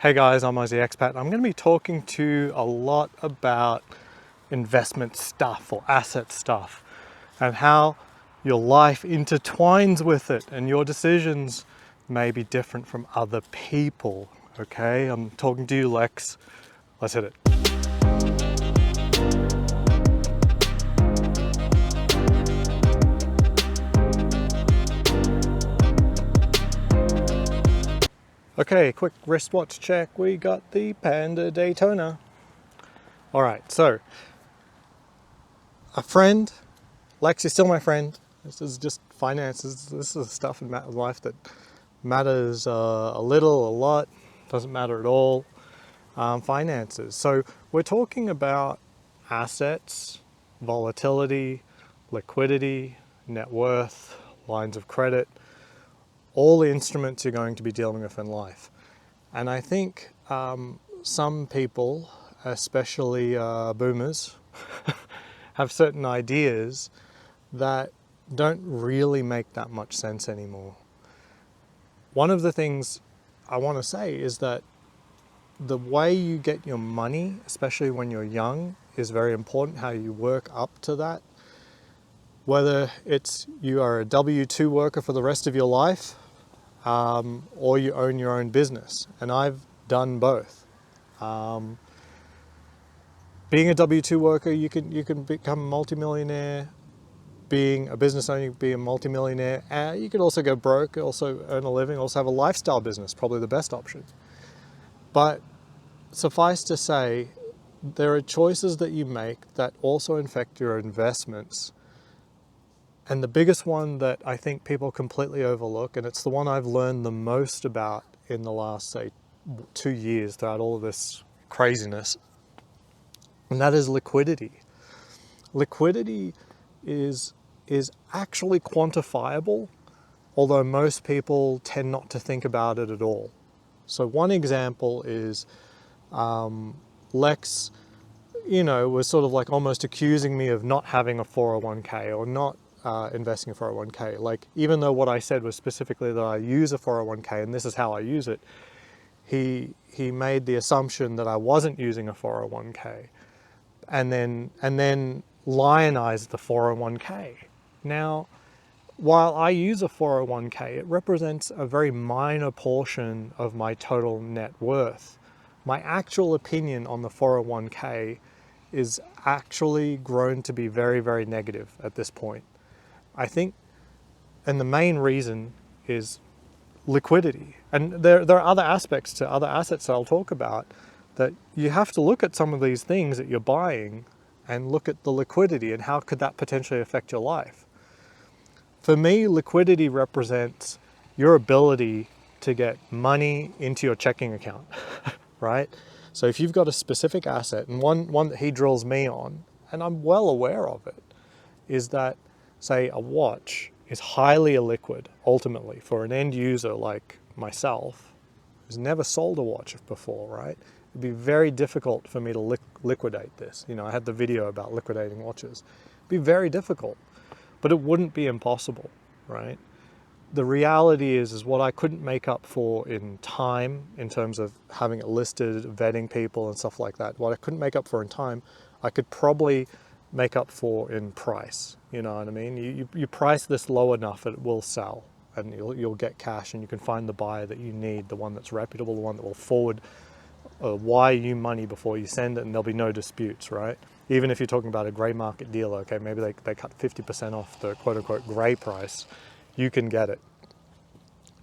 Hey guys, I'm Aussie Expat. I'm going to be talking to you a lot about investment stuff or asset stuff and how your life intertwines with it and your decisions may be different from other people. Okay, I'm talking to you, Lex. Let's hit it. Okay, quick wristwatch check. We got the Panda Daytona. All right, so a friend, Lex is still my friend. This is just finances. This is stuff in life that matters a little, a lot, doesn't matter at all. Finances. So we're talking about assets, volatility, liquidity, net worth, lines of credit, all the instruments you're going to be dealing with in life. And I think some people, especially boomers, have certain ideas that don't really make that much sense anymore. One of the things I want to say is that the way you get your money, especially when you're young, is very important, how you work up to that. Whether it's you are a W-2 worker for the rest of your life, or you own your own business. And I've done both. Being a W-2 worker, you can become a multimillionaire. Being a business owner, you can be a multimillionaire. You could also go broke, also earn a living, also have a lifestyle business, probably the best option. But suffice to say, there are choices that you make that also affect your investments. And the biggest one that I think people completely overlook, and it's the one I've learned the most about in the last, say, 2 years throughout all of this craziness, and that is liquidity. Liquidity is actually quantifiable, although most people tend not to think about it at all. So one example is Lex, was sort of like almost accusing me of not having a 401k or not investing in 401k. Like, even though what I said was specifically that I use a 401k and this is how I use it, he made the assumption that I wasn't using a 401k and then lionized the 401k. Now, while I use a 401k, it represents a very minor portion of my total net worth. My actual opinion on the 401k is actually grown to be very, very negative at this point. I think, and the main reason is liquidity. And there are other aspects to other assets that I'll talk about, that you have to look at some of these things that you're buying and look at the liquidity and how could that potentially affect your life. For me, liquidity represents your ability to get money into your checking account, right? So if you've got a specific asset, and one that he drills me on, and I'm well aware of it, is that, say, a watch is highly illiquid, ultimately, for an end user like myself, who's never sold a watch before, right? It'd be very difficult for me to liquidate this. I had the video about liquidating watches. It'd be very difficult, but it wouldn't be impossible, right? The reality is what I couldn't make up for in time, in terms of having it listed, vetting people and stuff like that. What I couldn't make up for in time, I could probably make up for in price. You know what I mean? You price this low enough that it will sell, and you'll get cash, and you can find the buyer that you need, the one that's reputable, the one that will forward wire you money before you send it, and there'll be no disputes, right? Even if you're talking about a gray market dealer, okay, maybe they cut 50% off the quote-unquote gray price, you can get it.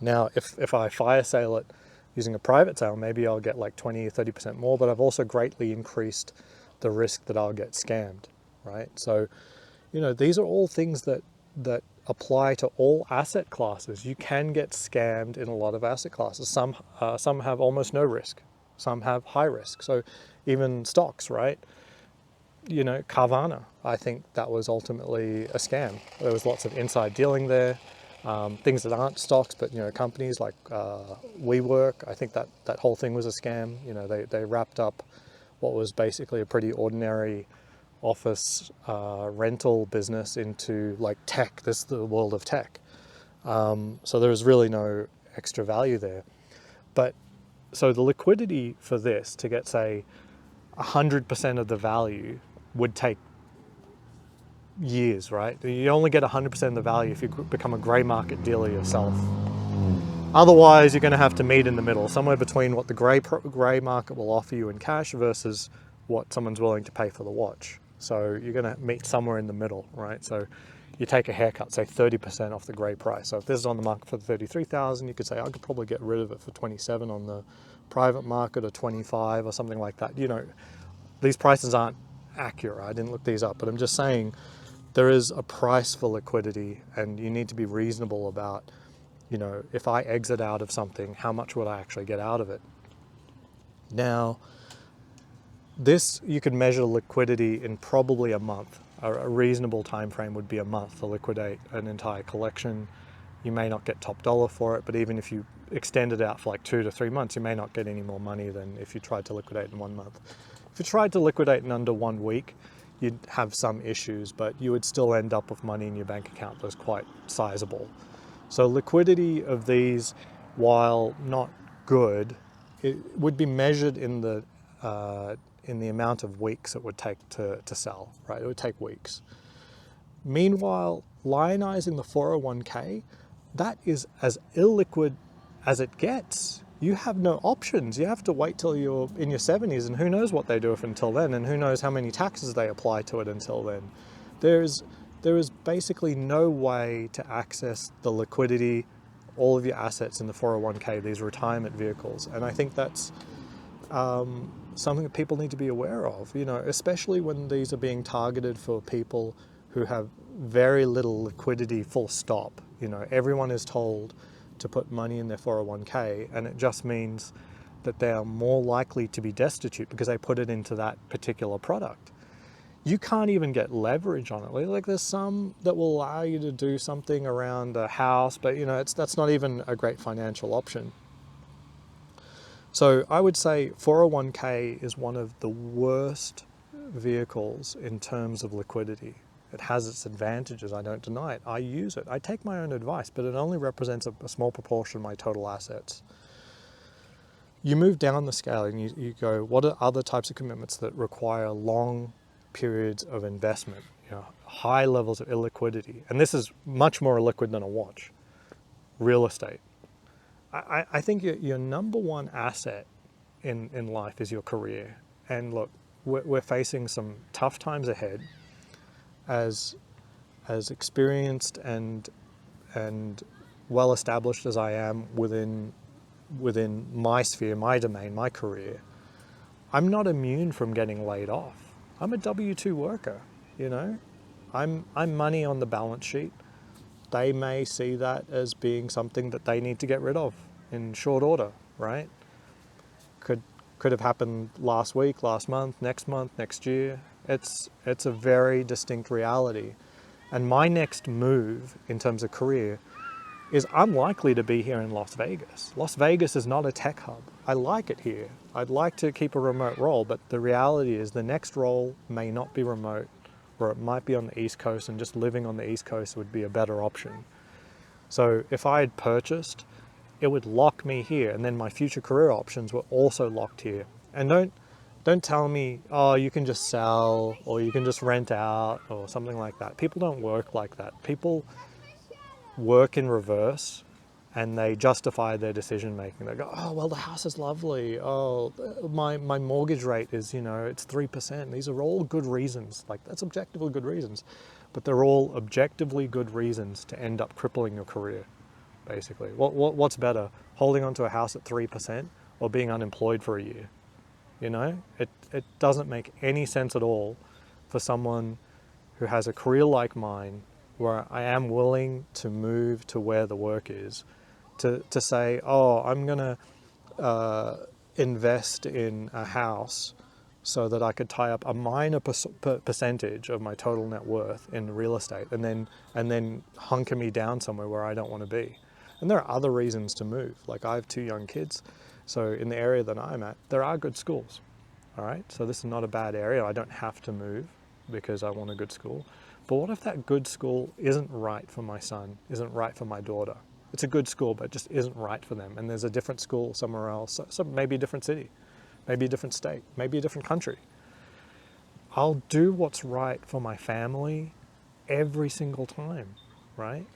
Now, if I fire sale it using a private sale, maybe I'll get like 20 or 30% more, but I've also greatly increased the risk that I'll get scammed, right? So, these are all things that apply to all asset classes. You can get scammed in a lot of asset classes. Some have almost no risk. Some have high risk. So even stocks, right? Carvana, I think that was ultimately a scam. There was lots of inside dealing there. Things that aren't stocks, but companies like WeWork, I think that whole thing was a scam. They wrapped up what was basically a pretty ordinary office rental business into like tech. This is the world of tech. So there was really no extra value there. But So the liquidity for this to get, say, 100% of the value would take years, right? You only get 100% of the value if you become a grey market dealer yourself. Otherwise, you're going to have to meet in the middle, somewhere between what the grey market will offer you in cash versus what someone's willing to pay for the watch. So you're going to meet somewhere in the middle, right? So you take a haircut, say 30% off the grey price. So if this is on the market for 33,000, you could say I could probably get rid of it for 27 on the private market, or 25 or something like that. You know, these prices aren't accurate. I didn't look these up, but I'm just saying there is a price for liquidity, and you need to be reasonable about, you know, if I exit out of something, how much would I actually get out of it? Now, this, you could measure liquidity in probably a month. A reasonable time frame would be a month to liquidate an entire collection. You may not get top dollar for it, but even if you extend it out for like 2 to 3 months, you may not get any more money than if you tried to liquidate in 1 month. If you tried to liquidate in under 1 week, you'd have some issues, but you would still end up with money in your bank account that's quite sizable. So liquidity of these, while not good, it would be measured in the amount of weeks it would take to sell, right? It would take weeks. Meanwhile, lionizing the 401k, that is as illiquid as it gets. You have no options. You have to wait till you're in your 70s, and who knows what they do until then, and who knows how many taxes they apply to it until then. There is basically no way to access the liquidity, all of your assets in the 401k, these retirement vehicles. And I think that's something that people need to be aware of, you know, especially when these are being targeted for people who have very little liquidity, full stop. You know, everyone is told to put money in their 401k, and it just means that they are more likely to be destitute because they put it into that particular product. You can't even get leverage on it. Like, there's some that will allow you to do something around a house, but you know, that's not even a great financial option. So I would say 401k is one of the worst vehicles in terms of liquidity. It has its advantages, I don't deny it. I use it. I take my own advice, but it only represents a small proportion of my total assets. You move down the scale and you go, what are other types of commitments that require long periods of investment, you know, high levels of illiquidity? And this is much more illiquid than a watch. Real estate. I think your number one asset in life is your career. And look, we're facing some tough times ahead. As experienced and well established as I am within my sphere, my domain, my career, I'm not immune from getting laid off. I'm a W-2 worker, you know. I'm money on the balance sheet. They may see that as being something that they need to get rid of in short order, right? Could have happened last week, last month, next year. It's a very distinct reality. And my next move in terms of career is unlikely to be here in Las Vegas. Las Vegas is not a tech hub. I like it here. I'd like to keep a remote role, but the reality is the next role may not be remote, or it might be on the East Coast, and just living on the East Coast would be a better option. So if I had purchased, it would lock me here, and then my future career options were also locked here. And don't tell me, oh, you can just sell, or you can just rent out, or something like that. People don't work like that. People work in reverse, and they justify their decision making. They go, oh, well, the house is lovely. Oh, my mortgage rate is, you know, it's 3%. These are all good reasons. Like, that's objectively good reasons. But they're all objectively good reasons to end up crippling your career, basically. What's better, holding onto a house at 3% or being unemployed for a year? You know, it doesn't make any sense at all for someone who has a career like mine, where I am willing to move to where the work is, to say, oh, I'm going to invest in a house so that I could tie up a minor percentage of my total net worth in real estate, and then hunker me down somewhere where I don't want to be. And there are other reasons to move. Like, I have 2 young kids, so in the area that I'm at, there are good schools. All right, so this is not a bad area. I don't have to move because I want a good school. But what if that good school isn't right for my son, isn't right for my daughter? it's a good school, but it just isn't right for them. And there's a different school somewhere else, so maybe a different city, maybe a different state, maybe a different country. I'll do what's right for my family every single time, right?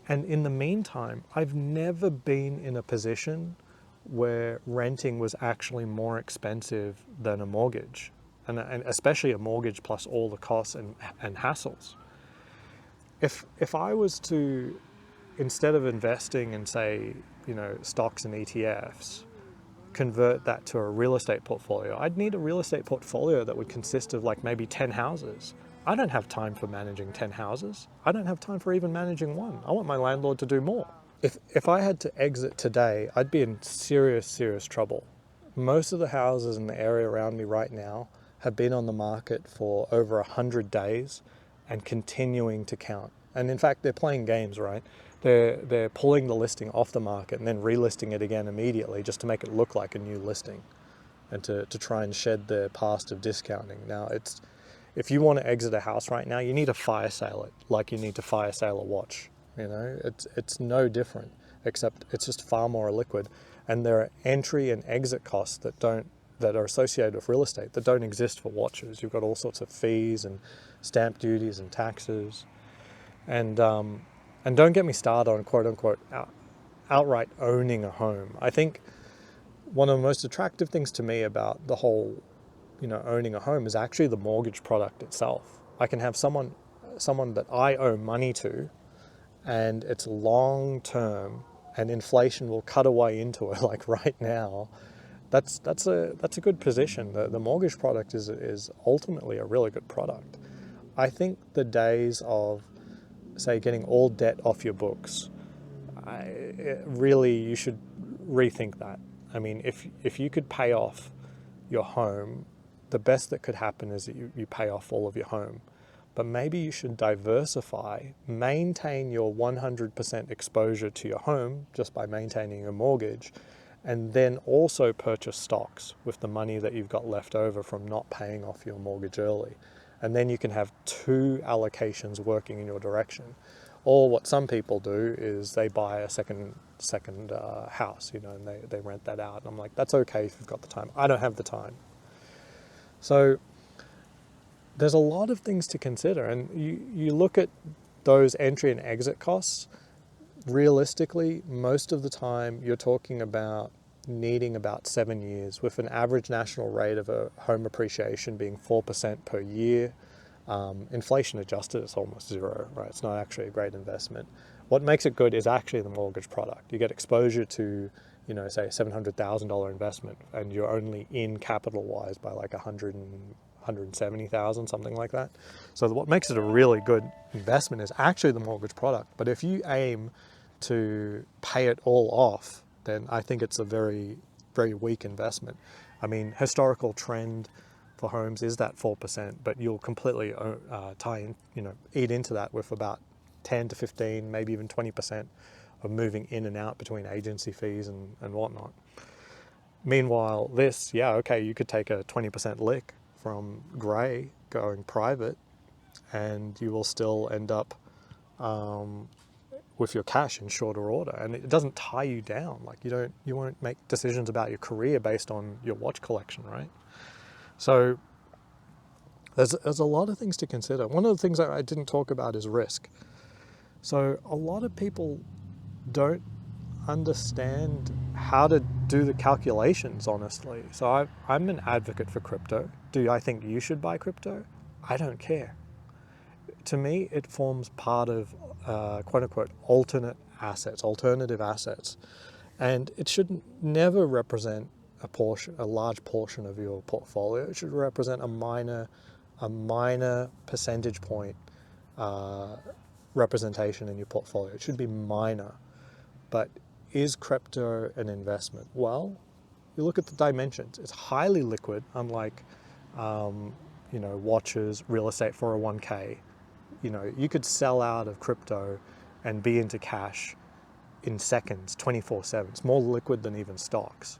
And in the meantime, I've never been in a position where renting was actually more expensive than a mortgage, and especially a mortgage plus all the costs and hassles. If I was to, instead of investing in, say, stocks and ETFs, convert that to a real estate portfolio, I'd need a real estate portfolio that would consist of like maybe 10 houses. I don't have time for managing 10 houses. I don't have time for even managing one. I want my landlord to do more. If I had to exit today, I'd be in serious, serious trouble. Most of the houses in the area around me right now have been on the market for over 100 days and continuing to count. And in fact, they're playing games, right? They're pulling the listing off the market and then relisting it again immediately just to make it look like a new listing and to try and shed the past of discounting. Now, if you want to exit a house right now, you need to fire sale it like you need to fire sale a watch. It's no different, except it's just far more liquid. And there are entry and exit costs that are associated with real estate that don't exist for watches. You've got all sorts of fees and stamp duties and taxes. And don't get me started on quote unquote outright owning a home. I think one of the most attractive things to me about the whole, owning a home is actually the mortgage product itself. I can have someone that I owe money to, and it's long term, and inflation will cut away into it like right now. That's a good position. The mortgage product is ultimately a really good product. I think the days of, say, getting all debt off your books, really you should rethink that. I mean, if you could pay off your home, the best that could happen is that you pay off all of your home. But maybe you should diversify, maintain your 100% exposure to your home just by maintaining your mortgage, and then also purchase stocks with the money that you've got left over from not paying off your mortgage early. And then you can have two allocations working in your direction. Or what some people do is they buy a second house, and they rent that out. And I'm like, that's okay if you've got the time. I don't have the time. So there's a lot of things to consider. And you look at those entry and exit costs, realistically, most of the time you're talking about needing about 7 years, with an average national rate of a home appreciation being 4% per year. Inflation adjusted, it's almost zero, right? It's not actually a great investment. What makes it good is actually the mortgage product. You get exposure to, say a $700,000 investment, and you're only in capital-wise by like 170,000, something like that. So what makes it a really good investment is actually the mortgage product. But if you aim to pay it all off, then I think it's a very, very weak investment. I mean, historical trend for homes is that 4%, but you'll completely eat into that with about 10 to 15, maybe even 20% of moving in and out between agency fees and whatnot. Meanwhile, you could take a 20% lick from grey going private, and you will still end up with your cash in shorter order, and it doesn't tie you down. Like you won't make decisions about your career based on your watch collection, right? So there's a lot of things to consider. One of the things that I didn't talk about is risk. So a lot of people don't understand how to do the calculations, honestly. So I'm an advocate for crypto. Do I think you should buy crypto? I don't care. To me, it forms part of quote-unquote alternative assets. And it should never represent a large portion of your portfolio. It should represent a minor percentage point representation in your portfolio. It should be minor. But is crypto an investment? Well, you look at the dimensions. It's highly liquid, unlike watches, real estate, 401k. You could sell out of crypto and be into cash in seconds, 24/7. It's more liquid than even stocks.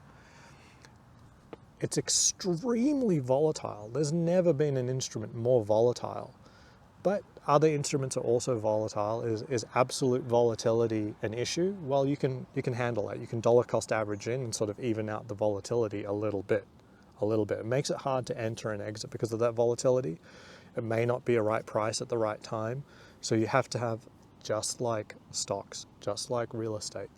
It's extremely volatile. There's never been an instrument more volatile. But other instruments are also volatile. Is absolute volatility an issue? Well, you can handle that. You can dollar cost average in and sort of even out the volatility a little bit. It makes it hard to enter and exit because of that volatility. It may not be a right price at the right time. So you have to have, just like stocks, just like real estate,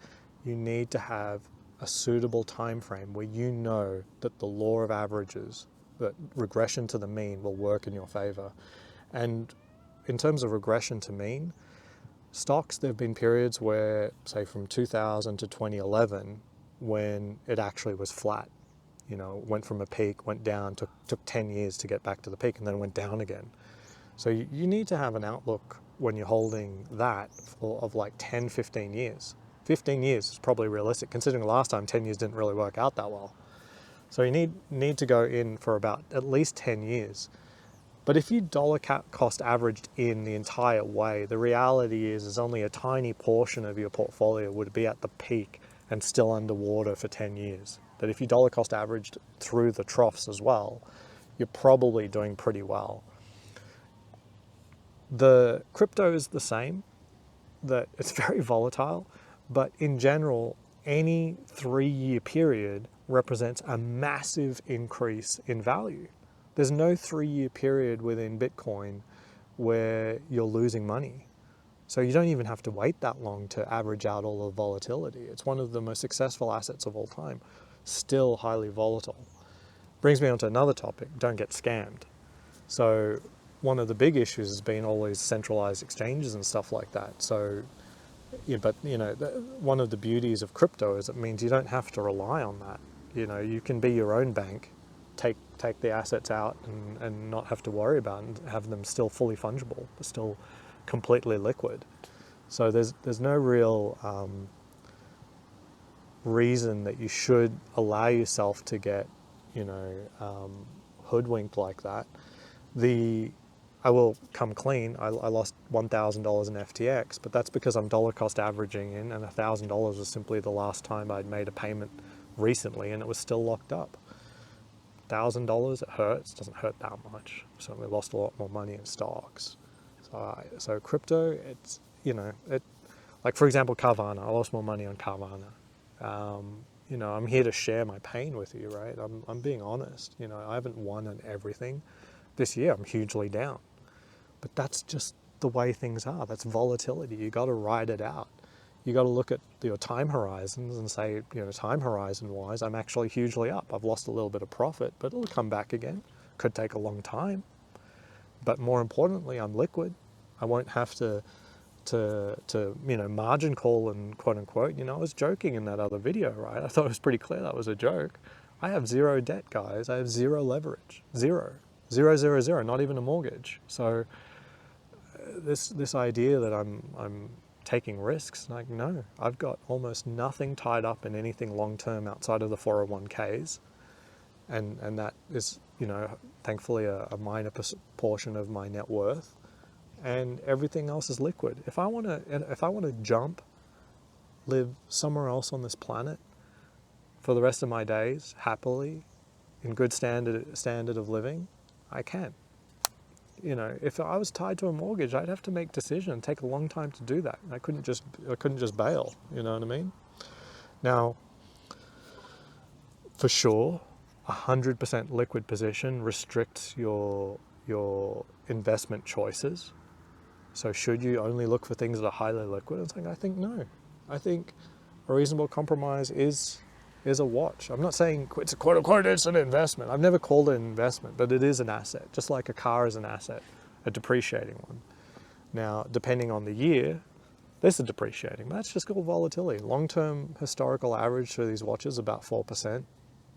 you need to have a suitable time frame where you know that the law of averages, that regression to the mean will work in your favor. And in terms of regression to mean, stocks, there have been periods where, say from 2000 to 2011, when it actually was flat. You know, went from a peak, went down, took 10 years to get back to the peak, and then went down again. So you need to have an outlook when you're holding that of like 10, 15 years. 15 years is probably realistic, considering the last time 10 years didn't really work out that well. So you need to go in for about at least 10 years. But if you dollar cost averaged in the entire way, the reality is only a tiny portion of your portfolio would be at the peak and still underwater for 10 years. That if you dollar cost averaged through the troughs as well, you're probably doing pretty well. The crypto is the same, that it's very volatile, but in general, any 3-year period represents a massive increase in value. There's no 3-year period within Bitcoin where you're losing money. So you don't even have to wait that long to average out all the volatility. It's one of the most successful assets of all time, still highly volatile. Brings me on to another topic, don't get scammed. So one of the big issues has been all these centralized exchanges and stuff like that. So, yeah, but you know, one of the beauties of crypto is it means you don't have to rely on that. You know, you can be your own bank, take the assets out and not have to worry about it, and have them still fully fungible, still completely liquid. So there's no real reason that you should allow yourself to get, you know, hoodwinked like that. I will come clean. I lost $1,000 in FTX, but that's because I'm dollar cost averaging in, and $1,000 was simply the last time I'd made a payment recently, and it was still locked up. $1,000, it hurts. Doesn't hurt that much. Certainly lost a lot more money in stocks. So crypto, it's, you know, like for example, Carvana. I lost more money on Carvana. You know, I'm here to share my pain with you, right? I'm being honest. You know, I haven't won on everything. This year, I'm hugely down. But that's just the way things are. That's volatility. You got to ride it out. You got to look at your time horizons and say, you know, time horizon wise, I'm actually hugely up. I've lost a little bit of profit, but it'll come back again. Could take a long time. But more importantly, I'm liquid. I won't have to you know, margin call and quote unquote. You know, I was joking in that other video, right? I thought it was pretty clear that was a joke. I have zero debt, guys. I have zero leverage. Zero, not even a mortgage. So this idea that I'm taking risks, like, no, I've got almost nothing tied up in anything long-term outside of the 401ks. And that is, you know, thankfully a minor portion of my net worth. And everything else is liquid. If I want to jump, live somewhere else on this planet for the rest of my days, happily, in good standard of living, I can. You know, if I was tied to a mortgage, I'd have to make decisions and take a long time to do that. I couldn't just bail. You know what I mean? Now, for sure, 100% liquid position restricts your investment choices. So should you only look for things that are highly liquid? It's like, I think no. I think a reasonable compromise is a watch. I'm not saying it's a quote unquote it's an investment. I've never called it an investment, but it is an asset, just like a car is an asset, a depreciating one. Now, depending on the year, there's a depreciating, but that's just called volatility. Long-term historical average for these watches about 4%,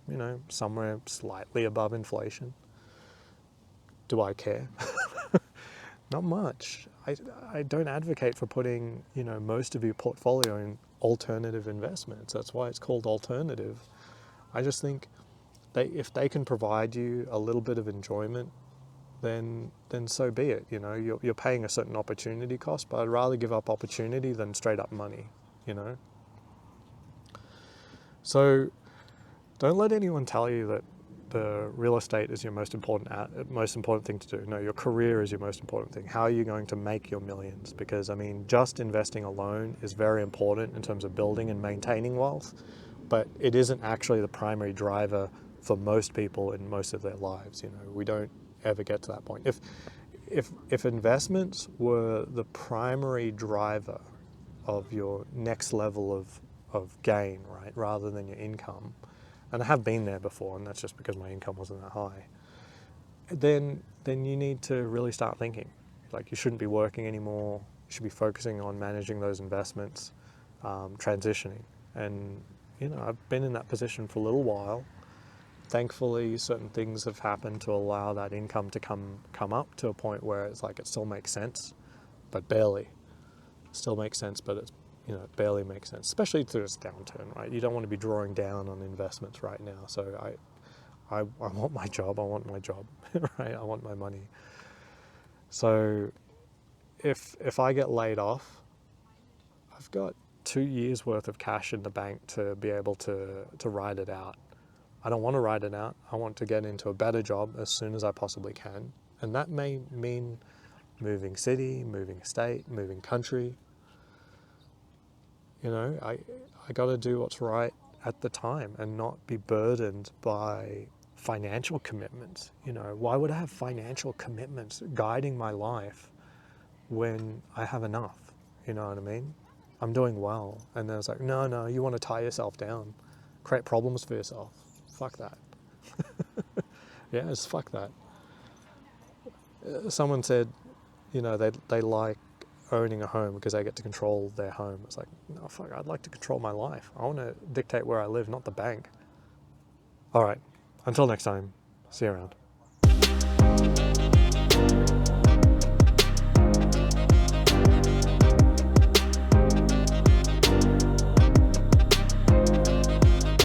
you know, somewhere slightly above inflation. Do I care? Not much. I don't advocate for putting, you know, most of your portfolio in alternative investments. That's why it's called alternative. I just think if they can provide you a little bit of enjoyment, then so be it. You know, you're paying a certain opportunity cost, but I'd rather give up opportunity than straight up money, you know. So don't let anyone tell you that the real estate is your most important thing to do. No, your career is your most important thing. How are you going to make your millions? Because I mean, just investing alone is very important in terms of building and maintaining wealth, but it isn't actually the primary driver for most people in most of their lives. You know, we don't ever get to that point. If investments were the primary driver of your next level of gain, right, rather than your income, and I have been there before, and that's just because my income wasn't that high, then you need to really start thinking. Like, you shouldn't be working anymore. You should be focusing on managing those investments, transitioning. And, you know, I've been in that position for a little while. Thankfully, certain things have happened to allow that income to come up to a point where it's like it still makes sense, but barely. It still makes sense, but it's, you know, it barely makes sense, especially through this downturn, right? You don't want to be drawing down on investments right now. So I want my job, right? I want my money. So if I get laid off, I've got 2 years worth of cash in the bank to be able to ride it out. I don't want to ride it out. I want to get into a better job as soon as I possibly can. And that may mean moving city, moving state, moving country. You know, I got to do what's right at the time and not be burdened by financial commitments. You know, why would I have financial commitments guiding my life when I have enough? You know what I mean? I'm doing well. And then it's like, no, you want to tie yourself down, create problems for yourself. Fuck that. Yeah, just fuck that. Someone said, you know, they like owning a home because they get to control their home. It's like, no, fuck, I'd like to control my life. I want to dictate where I live, not the bank. All right, until next time, see you around.